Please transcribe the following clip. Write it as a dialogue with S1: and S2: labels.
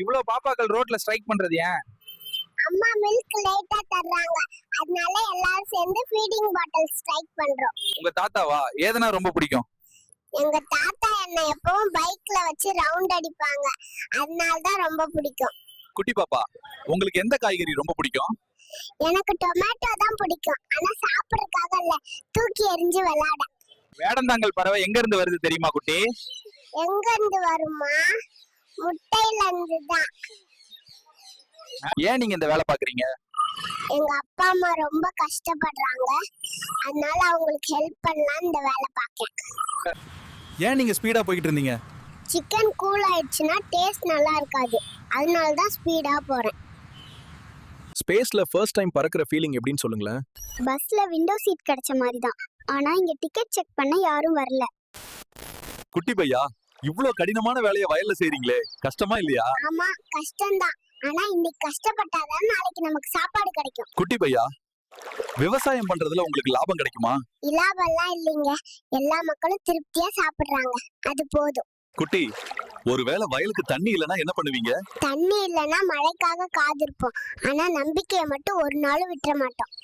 S1: இவ்வளவு பாப்பாக்கள் ரோட்ல ஸ்ட்ரைக் பண்றது ஏன்?
S2: அம்மா மில்க் லேட்டா தர்றாங்க, அதனால எல்லாரும் சேர்ந்து ஃபீடிங் பாட்டில் ஸ்ட்ரைக் பண்றோம்.
S1: உங்க தாத்தாவா? ஏதனா ரொம்ப பிடிக்கும்?
S2: எங்க தாத்தா என்ன எப்பவும் பைக்ல வச்சு ரவுண்ட் அடிப்பாங்க, அதனால தான் ரொம்ப பிடிக்கும்.
S1: குட்டி பாப்பா, உங்களுக்கு எந்த காய்கறி ரொம்ப பிடிக்கும்?
S2: எனக்கு டொமேட்டோ தான் பிடிக்கும், ஆனா சாப்பிடறதுக்காக இல்ல, தூக்கி எறிஞ்சு விளையாட.
S1: வேடந்தாங்கல் பறவை எங்க இருந்து வருது தெரியுமா குட்டி?
S2: எங்க இருந்து வருமா? முட்டையில இருந்து தான்.
S1: ஏன் நீங்க இந்த வேலை பாக்குறீங்க?
S2: எங்க அப்பா அம்மா ரொம்ப கஷ்டப்படுறாங்க, அதனால அவங்களுக்கு ஹெல்ப் பண்ணலாம் இந்த வேலை பார்க்கேன்.
S1: ஏன் நீங்க ஸ்பீடா போயிட்டு இருந்தீங்க?
S2: சிக்கன் கூல் ஆயிடுச்சுன்னா டேஸ்ட் நல்லா இருக்காது, அதனால தான் ஸ்பீடா போறேன்.
S3: ஸ்பேஸ்ல ஃபர்ஸ்ட் டைம் பறக்கிற ஃபீலிங் எப்படின்னு சொல்லுங்களேன்.
S2: பஸ்ல விண்டோ சீட் கிடைச்ச மாதிரி தான், ஆனா இங்க டிக்கெட் செக் பண்ண யாரும் வரல.
S3: குட்டி பையா, இவ்ளோ கடினமான வேலையை வயல்ல செய்றீங்களே, கஷ்டமா இல்லையா?
S2: ஆமா கஷ்டம்தான், ஆனா இன்னைக்கு கஷ்டப்பட்டாதான் நாளைக்கு நமக்கு சாப்பாடு கிடைக்கும்.
S3: குட்டி பையா, விவசாயம் பண்றதுல உங்களுக்கு லாபம் கிடைக்குமா?
S2: இலாபெல்லாம் இல்லைங்க, எல்லா மக்களும் திருப்தியா சாப்பிடுறாங்க, அது போதும்.
S3: குட்டி, ஒருவேளை வயலுக்கு தண்ணி இல்லனா என்ன பண்ணுவீங்க?
S2: தண்ணி இல்லைன்னா மழைக்காக காத்திருப்போம், ஆனா நம்பிக்கையை மட்டும் ஒரு நாளும் விட்டுற மாட்டோம்.